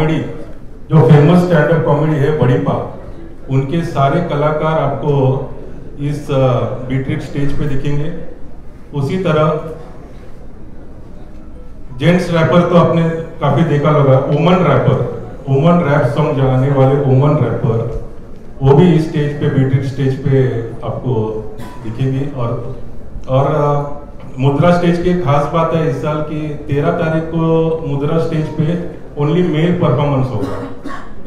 Comedy, जो famous stand up comedy है बड़ी पा, उनके सारे कलाकार आपको इस बीट्रिक स्टेज पे दिखेंगे। उसी तरह जेंट्स रैपर तो आपने काफी देखा होगा, वुमन रैप सॉन्ग गाने वाले वुमन रैपर, वो भी इस स्टेज पे बीट्रिक स्टेज पे आपको दिखेंगे। और मुद्रा स्टेज की एक खास बात है इस साल की, 13 तारीख को मुद्रा स्टेज पे ओनली मेल परफॉर्मेंस होगा।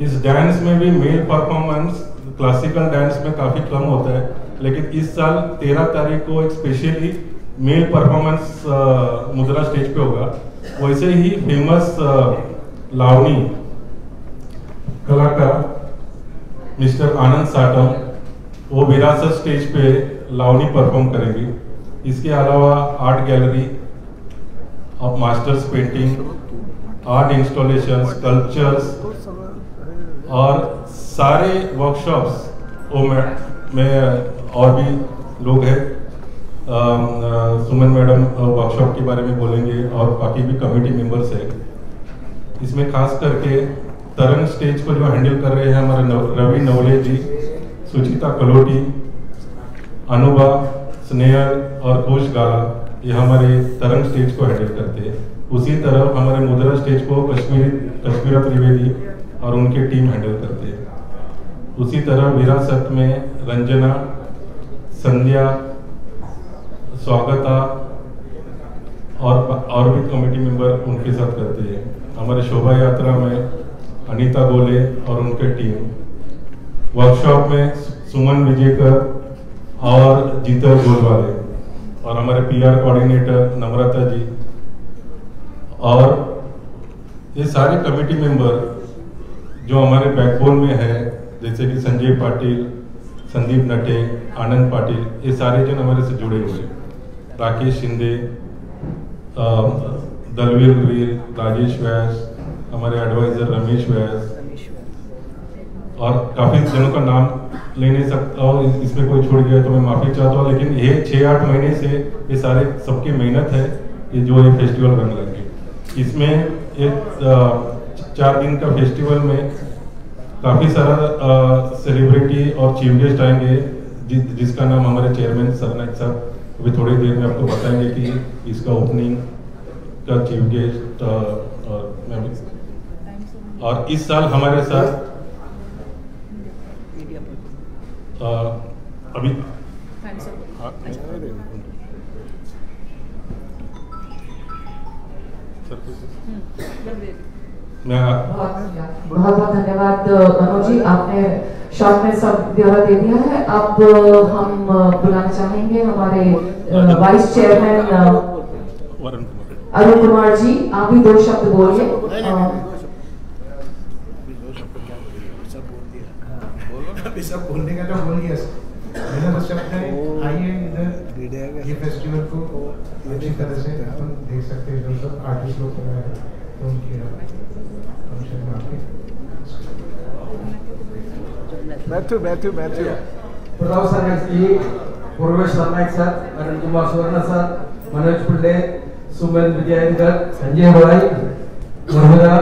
इस डांस में भी मेल परफॉर्मेंस क्लासिकल डांस में काफी कम होता है, लेकिन इस साल 13 तारीख को एक स्पेशली मेल परफॉर्मेंस मुद्रा स्टेज पे होगा। वैसे ही फेमस लावनी कलाकार मिस्टर आनंद साटम, वो विरासत स्टेज पे लावनी परफॉर्म करेंगे। इसके अलावा art gallery of masters painting, art installation, sculptures और सारे वर्कशॉप्स में और भी लोग हैं। सुमन मैडम वर्कशॉप के बारे में बोलेंगे और बाकी भी कमेटी मेंबर्स है। इसमें खास करके तरंग स्टेज को जो हैंडल कर रहे हैं हमारे रवि नवले जी, सुचिता कलोटी, अनुभा स्नेहल और घोष गाला, ये हमारे तरंग स्टेज को हैंडल करते हैं। उसी तरह हमारे मुद्रा स्टेज को कश्मीरा त्रिवेदी और उनके टीम हैंडल करते हैं। उसी तरह विरासत में रंजना, संध्या, स्वागता और भी कमेटी मेंबर उनके साथ करते हैं। हमारे शोभा यात्रा में अनीता गोले और उनके टीम, वर्कशॉप में सुमन विजयकर और जीतल गोलवाले और हमारे पीआर कोऑर्डिनेटर नम्रता जी, और ये सारे कमेटी मेंबर जो हमारे बैकबोन में है, जैसे कि संजय पाटिल, संदीप नटे, आनंद पाटिल, ये सारे जन हमारे से जुड़े हुए हैं। राकेश शिंदे, दलवीर वीर, राजेश व्यास, हमारे एडवाइजर रमेश व्यास, और काफी जनों का नाम ले नहीं सकता और इसमें कोई छूट गया तो मैं माफी चाहता हूँ। लेकिन ये 6-8 महीने से ये सारे सबकी मेहनत है कि जो ये फेस्टिवल रंग लगे। इसमें एक 4 दिन का फेस्टिवल में काफी सारा सेलिब्रिटी और चीफ गेस्ट आएंगे, जिसका नाम हमारे चेयरमैन सरनायक साहब अभी थोड़ी देर में आपको बताएंगे कि इसका ओपनिंग का चीफ गेस्ट और इस साल हमारे साथ अभी बहुत धन्यवाद मनोज जी, आपने शॉर्ट में सब ब्यौरा दे दिया है। अब हम बुलाना चाहेंगे हमारे वाइस चेयरमैन अरुण कुमार जी, आप भी 2 शब्द बोलिए। सब बोलने का तो बोल दिया, मेरा बस शब्द है, आइए इधर ये फेस्टिवल को अच्छी तरह से अपन देख सकते हैं। जो सब आर्टिस्ट लोग हैं तो उनकी बैठो प्रताप सरनायक जी, पूर्वेश सरनायक सर, अरुण कुमार सुवर्ण सर, मनोज पुल्ले, सुमन विजयेंद्र, संजय भाई, महोदय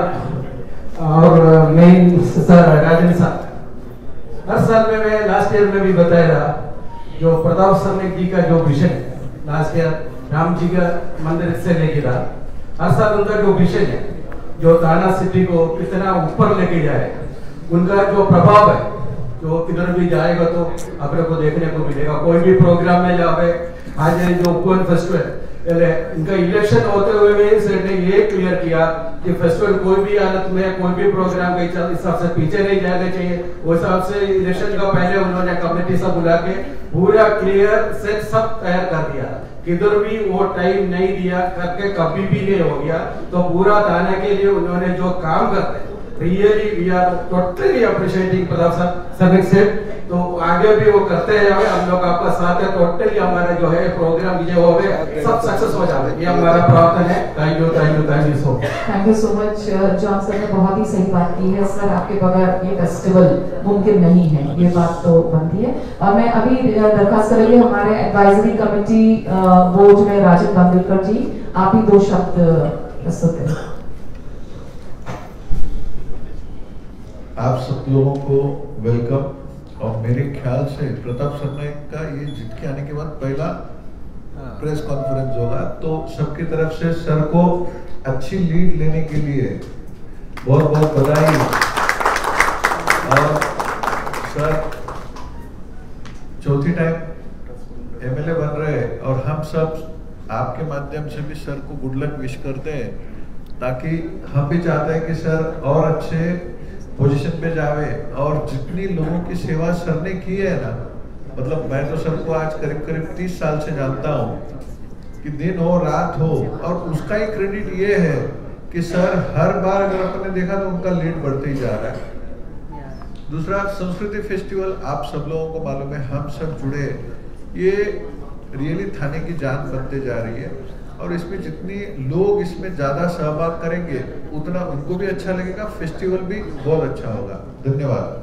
और मेन सर राजेंद्र सर। हर साल में मैं लास्ट ईयर में भी बताया रहा, जो प्रताप सरनायक जी का जो vision last year Ram ji का मंदिर से लेके था, हर साल उनका जो विजन है, जो थाना सिटी को कितना ऊपर लेके जाए, उनका जो प्रभाव है, जो किधर भी जाएगा तो अपने को देखने को मिलेगा। कोई भी प्रोग्राम में जावे, आज जो उपवन फेस्टिवल इनका इलेक्शन होते हुए भी सर ने ये क्लियर किया कि फेस्टिवल कोई भी हालत में कोई भी प्रोग्राम के हिसाब से पीछे नहीं जाना चाहिए। उस हिसाब से इलेक्शन का पहले उन्होंने कमेटी सब बुला के पूरा क्लियर सेट सब तैयार कर दिया, किधर भी वो टाइम नहीं दिया करके कभी भी नहीं हो गया। तो पूरा थाने के लिए उन्होंने जो काम करते हैं, really we are totally appreciating Pratap Sarnaik से। तो आगे भी वो करते हैं, हम लोग आपका साथ है। टोटली हमारा जो है प्रोग्राम जो हो सब सक्सेस हो जाए, ये हमारा प्रार्थना है। Thank you so much. Thank you so much. John sir ने बहुत ही सही बात की है सर, आपके बगैर ये फेस्टिवल मुमकिन नहीं है, ये बात तो बनती है। मैं अभी दरखास्त करेंगे हमारे एडवाइजरी कमेटी बोर्ड में राजन बांदुलकर जी, आप ही 2 शब्द प्रस्तुत करें। आप सब लोगों को वेलकम। और मेरे ख्याल से प्रताप सरनाइक का ये जीत के आने के बाद पहला प्रेस कॉन्फ्रेंस होगा, तो सबकी तरफ से सर को अच्छी लीड लेने के लिए बहुत बहुत बधाई। और सर चौथी टाइम एमएलए बन रहे हैं और हम सब आपके माध्यम से भी सर को गुड लक विश करते हैं, ताकि हम भी चाहते हैं कि सर और अच्छे पोजीशन पे जावे। और जितनी लोगों की सेवा सर ने की है ना, मतलब मैं तो सर को आज करीब करीब 30 साल से जानता हूँ, कि दिन हो रात हो, और उसका ही क्रेडिट ये है कि सर हर बार अगर आपने देखा तो उनका लीड बढ़ते ही जा रहा है। दूसरा, संस्कृति फेस्टिवल आप सब लोगों को मालूम है, हम सब जुड़े, ये रियली थाने की जान बनते जा रही है। और इसमें जितनी लोग इसमें ज्यादा सहभाग करेंगे उतना उनको भी अच्छा लगेगा, फेस्टिवल भी बहुत अच्छा होगा। धन्यवाद।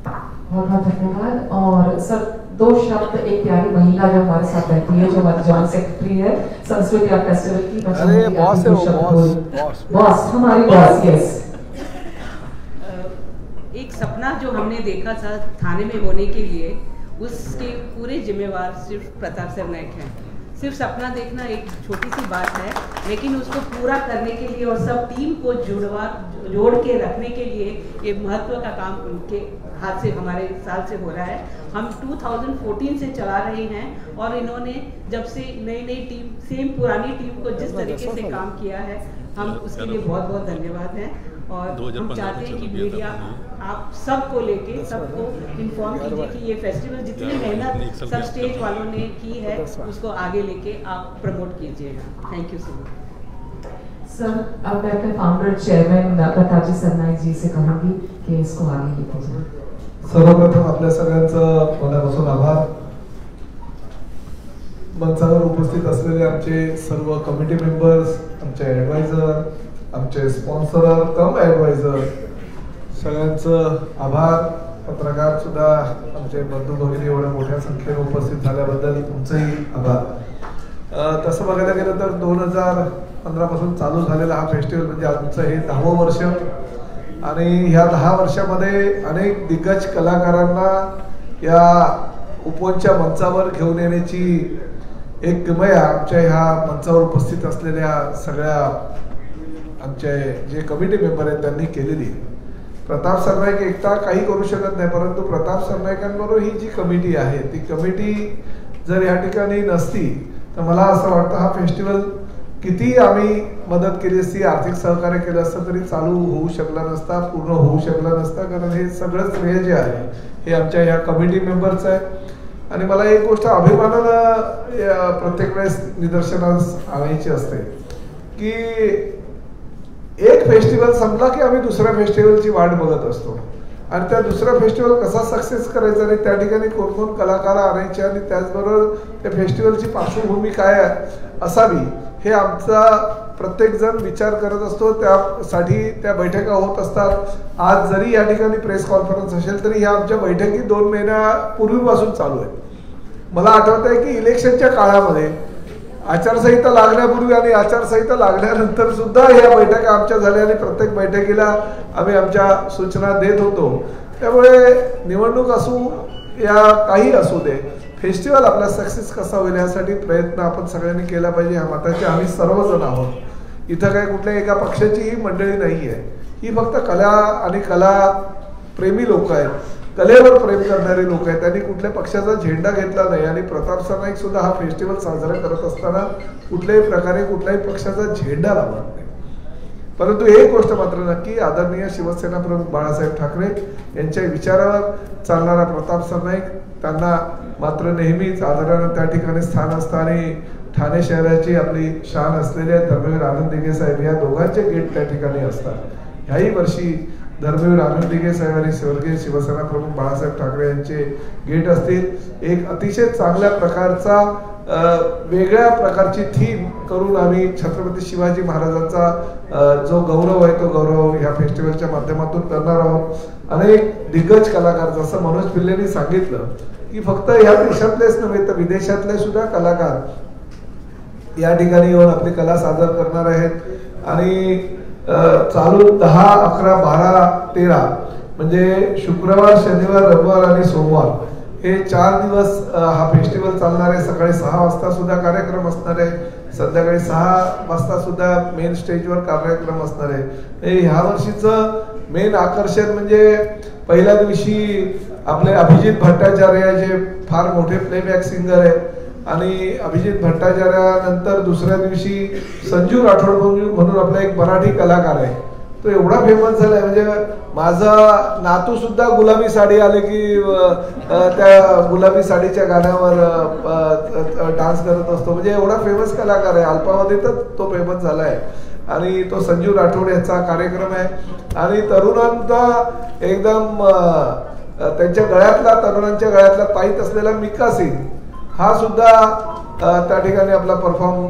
बहुत बहुत धन्यवाद। और सर 2 शब्द एक प्यारी महिला जो हमारे साथ रहती है, जो हमारी जॉइंट सेक्रेटरी है संस्कृति आर्ट फेस्टिवल की। अरे बॉस है वो, बॉस हमारी बॉस। यस, एक सपना जो हमने देखा था थाने में होने के लिए, उसके पूरे जिम्मेवार सिर्फ प्रताप सरनाइक हैं। सिर्फ सपना देखना एक छोटी सी बात है, लेकिन उसको पूरा करने के लिए और सब टीम को जोड़ के रखने के लिए ये महत्व का काम उनके हाथ से, हमारे साल से हो रहा है। हम 2014 से चला रहे हैं और इन्होंने जब से नई टीम, सेम पुरानी टीम को जिस तरीके से काम किया है, हम उसके लिए बहुत बहुत धन्यवाद हैं। और हम चाहते हैं कि मीडिया आप सबको लेके सबको इन्फॉर्म कीजिए कि ये फेस्टिवल जितनी मेहनत सब स्टेज वालों ने की है उसको आगे लेके आप प्रमोट कीजिएगा। Thank you so much. Sir अब मैं अपने फाउंडर चेयरमैन प्रतापजी सरनाईक जी से कहूँगी कि इसको आगे लेके जाए। सर्वप्रथम आपल्या सगळ्यांचं मनापासून आभार। मंचावर उपस्थित असलेले आमचे सर्व कमिटी मेंबर्स, आमचे ॲडवायझर, आमचे स्पॉन्सर कम ॲडवायझर, सगळ्यांचं आभार। पत्रकार सुद्धा आमचे बंधू भगिनी एवढ्या मोठ्या संख्येने उपस्थित झाल्याबद्दल तुमचंही आभार। तसं बघायला गेलं तर 2015 पासून चालू झालेला हा फेस्टिवल म्हणजे आमचं हे 10वं वर्ष, आणि ह्या 10 वर्षामध्ये अनेक दिग्गज कलाकारांना या उपवनच्या मंचावर घेऊन येण्याची एक किमया आमच्या ह्या मंचावर उपस्थित असलेल्या सगळ्या आमचे जे कमिटी मेंबर आहेत त्यांनी केलेली। प्रताप सरनाईक एकटा काही करू शकत नाही, परंतु प्रताप सरनाईकांबरोबर ही जी कमिटी आहे ती कमिटी जर या ठिकाणी नसती तर मला असं वाटतं हा फेस्टिवल किती आम्ही मदत केली असती, आर्थिक सहकार्य केलं असतं तरी चालू होऊ शकला नसता, पूर्ण होऊ शकला नसता, कारण हे सगळं श्रेय जे आहे हे आमच्या ह्या कमिटी मेंबरचं आहे। आणि मला एक गोष्ट अभिमानानं प्रत्येक वेळेस निदर्शनास आणायची असते की एक फेस्टिवल संपला की आम्ही दुसऱ्या फेस्टिवलची वाट बघत असतो, आणि त्या दुसरा फेस्टिवल कसा सक्सेस करायचा आणि त्या ठिकाणी कोण कोण कलाकार आणायचे आणि त्याचबरोबर त्या फेस्टिवलची पार्श्वभूमी काय असावी हे आमचा प्रत्येक जण विचार करत असतो। त्यासाठी त्या बैठका होत असतात। आज जरी या ठिकाणी प्रेस कॉन्फरन्स असेल तरी ह्या आमच्या बैठकी 2 महिन्यापूर्वीपासून चालू आहे। मला आठवत आहे की इलेक्शनच्या काळामध्ये आचारसंहिता लागण्यापूर्वी आणि आचारसंहिता लागल्यानंतर सुद्धा या बैठका आमच्या झाल्या आणि प्रत्येक बैठकीला आम्ही आमच्या सूचना देत होतो। त्यामुळे निवडणूक असू या काही असू दे, फेस्टिवल आपला सक्सेस कसा होईल यासाठी प्रयत्न आपण सगळ्यांनी केला पाहिजे। ह्या मताचे आम्ही सर्वजण आहोत। इथं काही कुठल्या एका पक्षाची ही मंडळी नाही आहे, ही फक्त कला आणि कला प्रेमी लोक आहेत, कलेवर प्रेम करणारे लोक आहेत। त्यांनी कुठल्या पक्षाचा झेंडा घेतला नाही आणि प्रताप सरनाईक सुद्धा हा फेस्टिवल साजरा करत असताना कुठल्याही प्रकारे कुठल्याही पक्षाचा झेंडा लावत नाही। परंतु एक गोष्ट मात्र नक्की, आदरणीय शिवसेना प्रमुख बाळासाहेब ठाकरे यांच्या विचारावर चालणारा प्रताप सरनाईक, त्यांना मात्र नेहमीच आदरानं त्या ठिकाणी स्थान असतं आणि ठाणे शहराची आपली शान असलेल्या धर्मवीर आनंद दिघे साहेब या दोघांचे गेट त्या ठिकाणी असतात। ह्याही वर्षी धर्मवीर आनंद दिघे साहेब आणि स्वर्गीय शिवसेना प्रमुख बाळासाहेब ठाकरे यांचे गेट असतील। एक अतिशय चांगल्या प्रकारचा वेगळ्या प्रकारची थीम करून आम्ही छत्रपती शिवाजी महाराजांचा जो गौरव आहे तो गौरव ह्या फेस्टिवलच्या माध्यमातून करणार आहोत। अनेक दिग्गज कलाकार, जसं मनोज पिल्लेंनी सांगितलं की फक्त ह्या देशातलेच नव्हे तर विदेशातले सुद्धा कलाकार या ठिकाणी येऊन आपली कला सादर करणार आहेत। आणि चालू 10, 11, 12, 13 म्हणजे शुक्रवार, शनिवार, रविवार आणि सोमवार हे 4 दिवस हा फेस्टिवल चालणार आहे. सकाळी 6 वाजता सुद्धा कार्यक्रम असणार आहे, संध्याकाळी 6 वाजता सुद्धा मेन स्टेजवर कार्यक्रम असणार आहे. ह्या वर्षीचं मेन आकर्षण म्हणजे पहिल्या दिवशी आपले अभिजित भट्टाचार्य जे फार मोठे प्लेबॅक सिंगर आहे आणि अभिजित भट्टाचार्यानंतर दुसऱ्या दिवशी संजू राठोड म्हणून आपला एक मराठी कलाकार आहे. तो एवढा फेमस झालाय म्हणजे माझा नातू सुद्धा गुलाबी साडी आले की त्या गुलाबी साडीच्या गाण्यावर डान्स करत असतो. म्हणजे एवढा फेमस कलाकार आहे, अल्पावधीतच तो फेमस झालाय. आणि तो संजू राठोड याचा कार्यक्रम आहे. आणि तरुणांचा एकदम त्यांच्या गळ्यातला, तरुणांच्या गळ्यातला ताईत असलेला मिका सिंग हा सुद्धा त्या ठिकाणी आपला परफॉर्म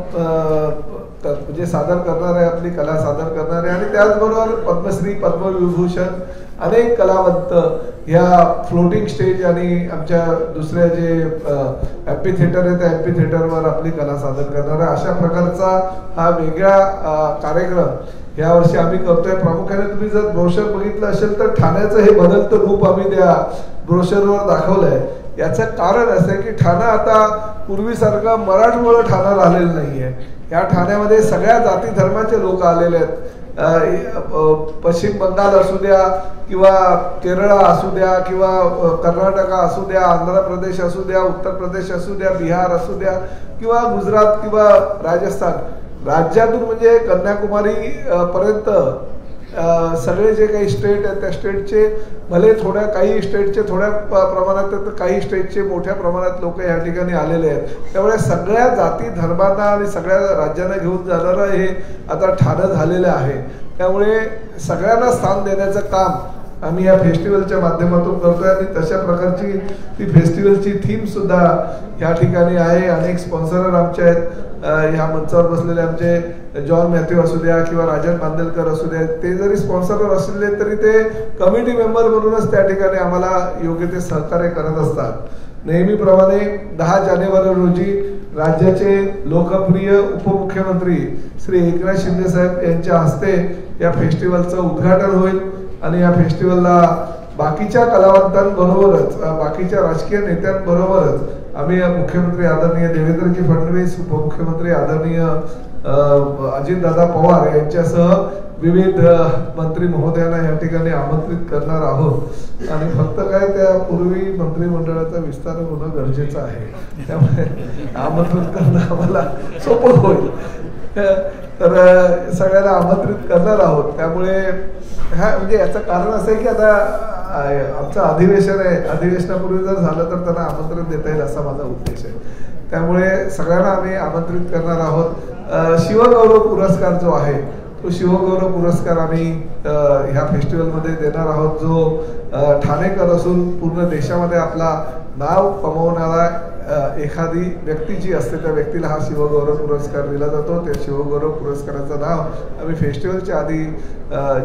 म्हणजे सादर करणार आहे, आपली कला सादर करणार आहे. आणि त्याचबरोबर पद्मश्री, पद्मविभूषण अनेक कलावंत ह्या फ्लोटिंग स्टेज आणि आमच्या दुसऱ्या जे एम्पी थिएटर आहे त्या एम्पी थिएटरवर आपली कला सादर करणार आहे. अशा प्रकारचा हा वेगळा कार्यक्रम या वर्षी आम्ही करतोय. प्रामुख्याने तुम्ही जर ब्रोशर बघितलं असेल तर ठाण्याचं हे बदलतं रूप आम्ही त्या ब्रोशरवर दाखवलंय. याचं कारण असं आहे की ठाणा आता पूर्वीसारखं मराठमोळं ठाणा राहिलेलं नाहीये. या ठाण्यामध्ये सगळ्या जाती धर्माचे लोक आलेले आहेत. पश्चिम बंगाल असू द्या किंवा केरळ असू द्या किंवा कर्नाटक असू द्या, आंध्र प्रदेश असू द्या, उत्तर प्रदेश असू द्या, बिहार असू द्या किंवा गुजरात किंवा राजस्थान, राज्यातून म्हणजे कन्याकुमारी पर्यंत सगळे जे काही स्टेट आहेत त्या स्टेटचे भले थोड्या, काही स्टेटचे थोड्या प्रमाणात तर काही स्टेटचे मोठ्या प्रमाणात लोक या ठिकाणी आलेले आहेत. त्यामुळे सगळ्या जाती धर्मांना आणि सगळ्या राज्यांना घेऊन जाणारं हे आता ठाणं झालेलं आहे. त्यामुळे सगळ्यांना स्थान देण्याचं काम आम्ही या फेस्टिवलच्या माध्यमातून करतोय. आणि तशा प्रकारची ती फेस्टिवलची थीम सुद्धा या ठिकाणी आहे. अनेक स्पॉन्सर आमचे आहेत. ह्या मंचावर बसलेले आमचे जॉन मॅथ्यू असू द्या किंवा राजन बांदेलकर असू द्या, ते जरी स्पॉन्सर असले तरी ते कमिटी मेंबर म्हणूनच त्या ठिकाणी आम्हाला योग्य ते सहकार्य करत असतात. नेहमीप्रमाणे 10 जानेवारी रोजी राज्याचे लोकप्रिय उपमुख्यमंत्री श्री एकनाथ शिंदे साहेब यांच्या हस्ते या फेस्टिवलचं उद्घाटन होईल. आणि या फेस्टिवलला बाकीच्या कलावंतांबरोबरच, बाकीच्या राजकीय नेत्यांबरोबरच आम्ही मुख्यमंत्री आदरणीय देवेंद्रजी फडणवीस, उपमुख्यमंत्री आदरणीय अजितदादा पवार यांच्यासह विविध मंत्री महोदयांना या ठिकाणी आमंत्रित करणार आहोत. आणि फक्त काय त्यापूर्वी मंत्रिमंडळाचा विस्तार होणं गरजेचं आहे, त्यामुळे आमंत्रित करणं आम्हाला सोपं होईल. तर सगळ्यांना आमंत्रित करणार आहोत. त्यामुळे हा म्हणजे याचं कारण असं आहे की आता आमचं अधिवेशन आहे, अधिवेशनापूर्वी जर झालं तर त्यांना आमंत्रण देता येईल असा माझा उद्देश आहे. त्यामुळे सगळ्यांना आम्ही आमंत्रित करणार आहोत. शिवगौरव पुरस्कार जो आहे तो शिवगौरव पुरस्कार आम्ही ह्या फेस्टिवलमध्ये देणार आहोत, जो ठाणेकर असून पूर्ण देशामध्ये आपला नाव कमवणारा एखादी व्यक्ती जी असते त्या व्यक्तीला हा शिवगौरव पुरस्कार दिला जातो. त्या शिवगौरव पुरस्काराचं नाव आम्ही फेस्टिवलच्या आधी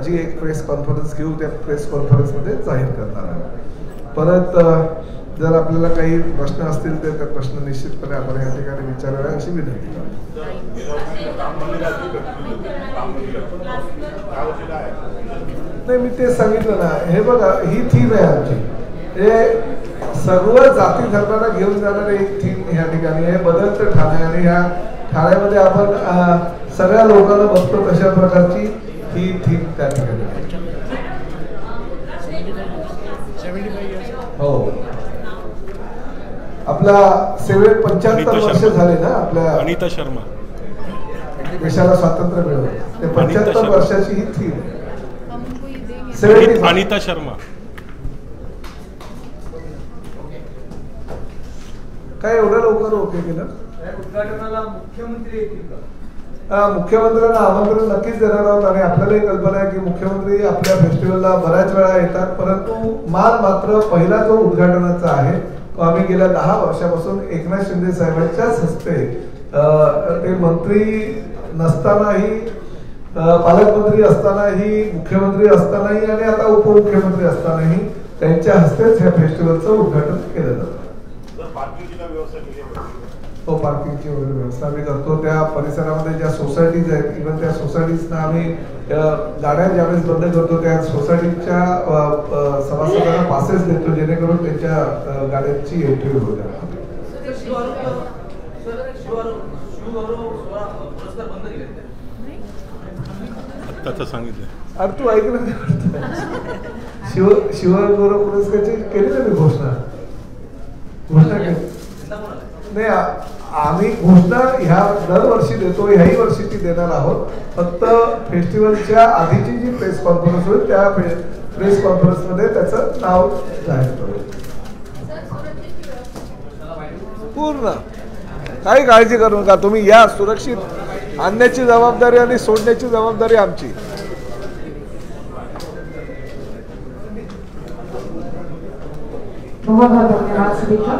जी एक प्रेस कॉन्फरन्स घेऊ त्या प्रेस कॉन्फरन्समध्ये जाहीर करणार आहोत. परत जर आपल्याला काही प्रश्न असतील तर त्या प्रश्न निश्चितपणे आपण या ठिकाणी विचारावे अशी विनंती करतो. नाही, मी ते सांगितलं ना, हे बघा ही थीम आहे आमची. हे सर्व जाती धर्मांना घेऊन जाणारी एक थीम या ठिकाणी आहे, बदलतं ठाणे. आणि ह्या ठाण्यामध्ये आपण सगळ्या लोकांना बघतो तशा प्रकारची ही थीम त्या ठिकाणी आहे. हो, आपला 75 वर्ष झाले ना आपल्या अनिता शर्मा देशाला स्वातंत्र्य मिळवलं. ते 75 वर्षाची ही थीम आहे. अनिता शर्मा काय एवढं लवकर ओके केलं? उद्घाटनाला मुख्यमंत्री येतील का? मुख्यमंत्र्यांना आमंत्रण नक्कीच देणार आहोत. आणि आपल्यालाही कल्पना आहे की मुख्यमंत्री आपल्या फेस्टिवलला बऱ्याच वेळा येतात, परंतु मात्र पहिला जो उद्घाटनाचा आहे तो आम्ही गेल्या 10 वर्षापासून एकनाथ शिंदे साहेबांच्याच हस्ते, ते मंत्री नसतानाही, पालकमंत्री असतानाही, मुख्यमंत्री असतानाही आणि आता उपमुख्यमंत्री असतानाही त्यांच्या हस्तेच ह्या फेस्टिवलचं उद्घाटन केलं जातं. नो पार्किंगची वगैरे व्यवस्था आम्ही करतो. त्या परिसरामध्ये ज्या सोसायटीज आहेत इव्हन त्या सोसायटीजना आम्ही गाड्या ज्यावेळेस बंद करतो त्या सोसायटीच्या सभासदांना पासेस देतो जेणेकरून त्यांच्या गाड्यांची एंट्री होईल. आत्ताच सांगितलं. अरे तू ऐकलं शिवगौरव पुरस्कारची केली ना मी घोषणा केली नाही. आम्ही घोषणा ह्या दरवर्षी देतो, ह्याही वर्षी ती देणार आहोत. फक्त फेस्टिवलच्या आधीची जी प्रेस कॉन्फरन्स होईल त्या प्रेस कॉन्फरन्स मध्ये त्याचं नाव जाहीर करू. पूर्ण काही काळजी करू नका तुम्ही या. सुरक्षित आणण्याची जबाबदारी आणि सोडण्याची जबाबदारी आमची. बहुत बहुत धन्यवाद सभी का.